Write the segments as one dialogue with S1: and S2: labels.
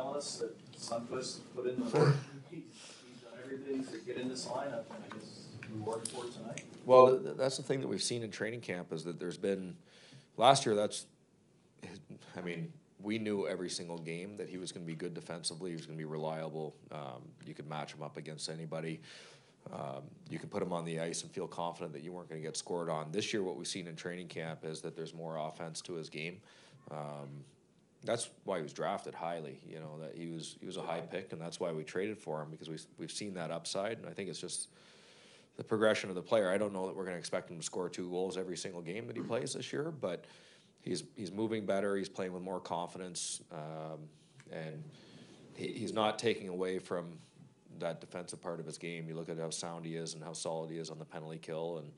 S1: telling us that Sundquist put in the work. He's done everything to get in this lineup, and I guess rewarded for it tonight.
S2: Well, that's the thing that we've seen in training camp is that there's been last year. I mean, we knew every single game that he was going to be good defensively. He was going to be reliable. You could match him up against anybody. You could put him on the ice and feel confident that you weren't going to get scored on. This year, what we've seen in training camp is that there's more offense to his game. That's why he was drafted highly. You know that he was a high pick, and that's why we traded for him because we've seen that upside. And I think it's just the progression of the player. I don't know that we're going to expect him to score 2 goals every single game that he plays this year, but he's moving better. He's playing with more confidence, and he's not taking away from that defensive part of his game. You look at how sound he is and how solid he is on the penalty kill, and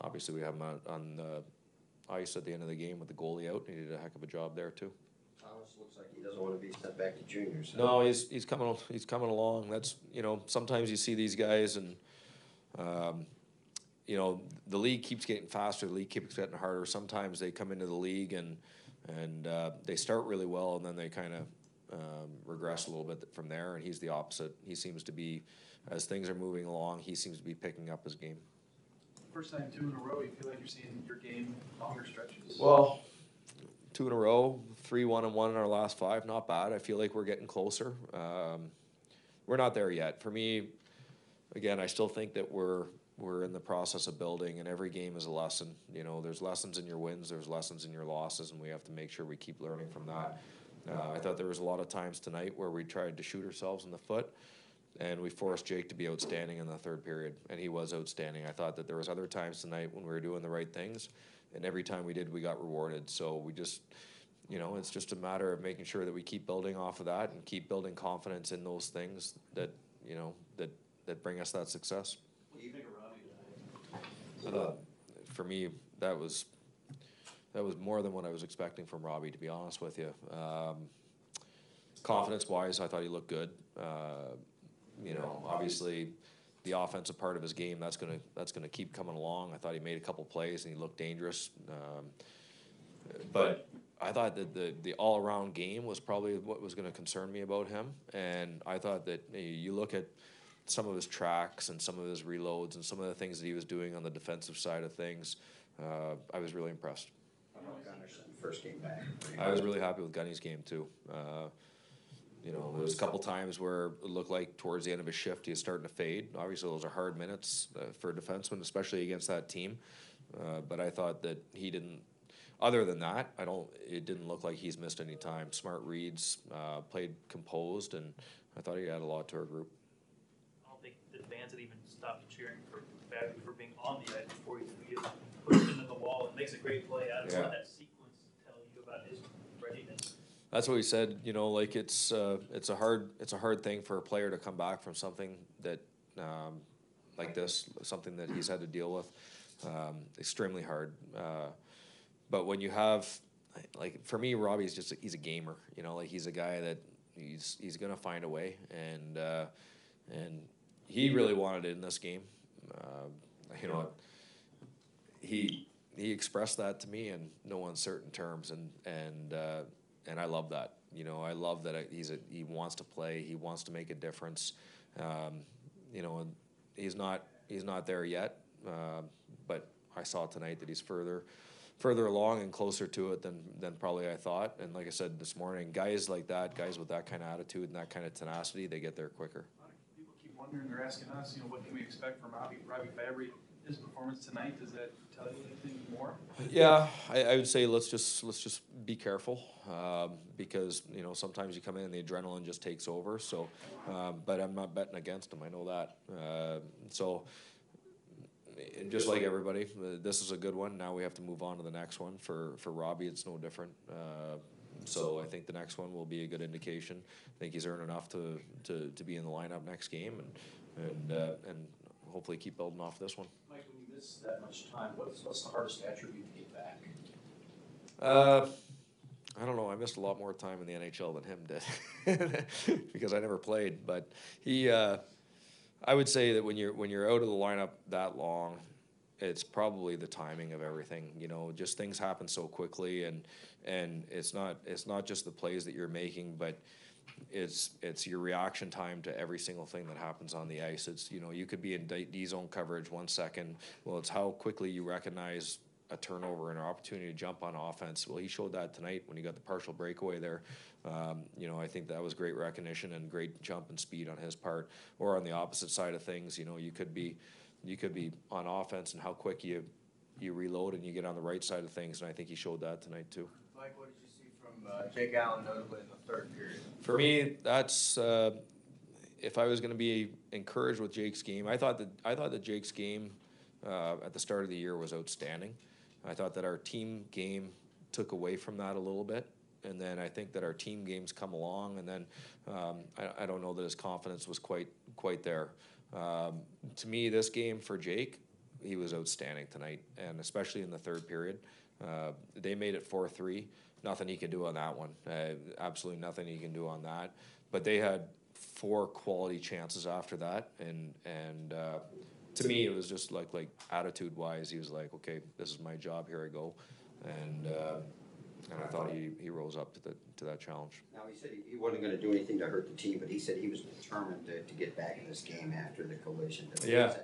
S2: obviously we have him on the ice at the end of the game with the goalie out. He did a heck of a job there too.
S3: Thomas looks like he doesn't want to be sent back to juniors.
S2: No, he's coming along. That's sometimes you see these guys and the league keeps getting faster. The league keeps getting harder. Sometimes they come into the league and they start really well and then they kind of regress a little bit from there. And he's the opposite. He seems to be, as things are moving along, he seems to be picking up his game.
S1: First time 2 in a row, you feel like you're seeing your game longer stretches?
S2: Well, 2 in a row, 3-1-1 in our last 5, not bad. I feel like we're getting closer. We're not there yet. For me, again, I still think that we're in the process of building, and every game is a lesson. There's lessons in your wins, there's lessons in your losses, and we have to make sure we keep learning from that. I thought there was a lot of times tonight where we tried to shoot ourselves in the foot, and we forced Jake to be outstanding in the third period, and he was outstanding. I thought that there was other times tonight when we were doing the right things, and every time we did, we got rewarded. So we just, it's just a matter of making sure that we keep building off of that and keep building confidence in those things that bring us that success.
S1: What do you think of Robbie tonight?
S2: For me, that was more than what I was expecting from Robbie, to be honest with you. Confidence-wise, I thought he looked good. Obviously, the offensive part of his game that's gonna keep coming along. I thought he made a couple plays and he looked dangerous. But I thought that the all-around game was probably what was going to concern me about him. And I thought that you look at some of his tracks and some of his reloads and some of the things that he was doing on the defensive side of things, I was really impressed.
S3: First game back.
S2: I was really happy with Gunny's game too. There was a couple times where it looked like towards the end of his shift he was starting to fade. Obviously, those are hard minutes for a defenseman, especially against that team. But I thought that he didn't. Other than that, it didn't look like he's missed any time. Smart reads, played composed, and I thought he had a lot to our group.
S4: I don't think the fans had even stopped cheering for Babby for being on the ice before he pushed into the wall and makes a great play. I don't know what that sequence tell you about his readiness.
S2: That's what he said. It's a hard thing for a player to come back from something that like this, something that he's had to deal with. Extremely hard. But when you have, for me, Robbie's he's a gamer. He's a guy that he's gonna find a way, and he really wanted it in this game. He expressed that to me in no uncertain terms, and I love that. I love that he wants to play. He wants to make a difference. He's not there yet, but I saw tonight that he's further along and closer to it than probably I thought. And like I said this morning, guys like that, guys with that kind of attitude and that kind of tenacity, they get there quicker.
S1: A lot of people keep wondering, they're asking us, what can we expect from Robbie Fabry? His performance tonight, does that tell you anything more?
S2: Yeah, I would say let's just be careful because sometimes you come in and the adrenaline just takes over. So, but I'm not betting against him. I know that. So, just like everybody, this is a good one. Now we have to move on to the next one. For Robbie, it's no different. So I think the next one will be a good indication. I think he's earned enough to be in the lineup next game and hopefully keep building off this one.
S1: Mike, when you miss that much time, what's the hardest attribute to get back?
S2: I don't know. I missed a lot more time in the NHL than him did because I never played. But I would say that when you're out of the lineup that long, it's probably the timing of everything. Just things happen so quickly, and it's not just the plays that you're making, but it's your reaction time to every single thing that happens on the ice. It's, you know, you could be in D zone coverage 1 second. Well, it's how quickly you recognize a turnover and an opportunity to jump on offense. Well, he showed that tonight when he got the partial breakaway there. You know, I think that was great recognition and great jump and speed on his part. Or on the opposite side of things, you know, you could be on offense and how quick you reload and you get on the right side of things. And I think he showed that tonight too.
S5: Mike, what did you see from Jake Allen, notably in the third period?
S2: For me, that's if I was going to be encouraged with Jake's game, I thought that Jake's game at the start of the year was outstanding. I thought that our team game took away from that a little bit, and then I think that our team games come along, and then I don't know that his confidence was quite there. To me, this game for Jake, he was outstanding tonight, and especially in the third period. They made it 4-3. Nothing he can do on that one. Absolutely nothing he can do on that. But they had 4 quality chances after that, and to me, it was just like attitude-wise, he was like, okay, this is my job. Here I go, and I thought he rose up to that challenge.
S3: Now, he said he wasn't going to do anything to hurt the team, but he said he was determined to get back in this game after the collision.
S2: Yeah.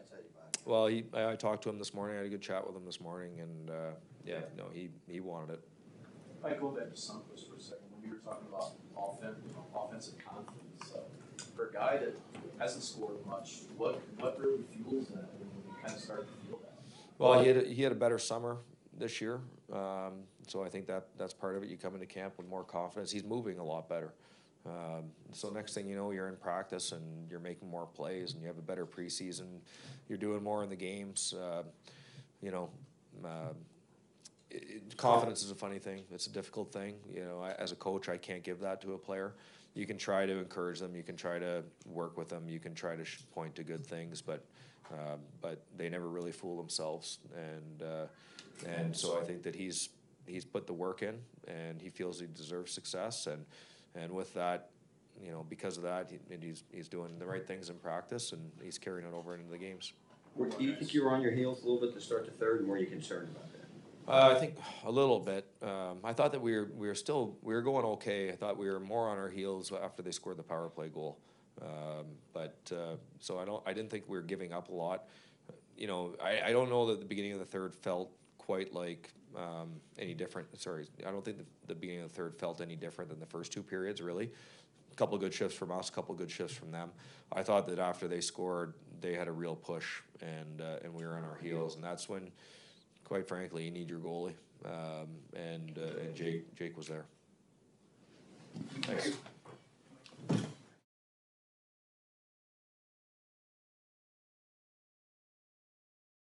S2: Well, I talked to him this morning. I had a good chat with him this morning, and he wanted it.
S1: If I go back to Sunquist for a second, when you were talking about offensive confidence, for a guy that hasn't scored much, what really fuels that when you kind of start to feel that?
S2: Well, he had a better summer this year, so I think that's part of it. You come into camp with more confidence. He's moving a lot better. So next thing you know, you're in practice and you're making more plays, and you have a better preseason. You're doing more in the games. Confidence is a funny thing. It's a difficult thing. You know, as a coach, I can't give that to a player. You can try to encourage them. You can try to work with them. You can try to point to good things, but they never really fool themselves. And so I think that he's put the work in, and he feels he deserves success. And with that, you know, because of that, he's doing the right things in practice, and he's carrying it over into the games.
S3: Do you think you were on your heels a little bit to start the third, and were you concerned about that?
S2: I think a little bit. I thought that we were going okay. I thought we were more on our heels after they scored the power play goal. So I didn't think we were giving up a lot. You know, I don't know that the beginning of the third felt quite like any different. Sorry, I don't think the beginning of the third felt any different than the first 2 periods, really. A couple of good shifts from us, a couple of good shifts from them. I thought that after they scored, they had a real push, and we were on our heels, and that's when, quite frankly, you need your goalie, and Jake was there. Thanks.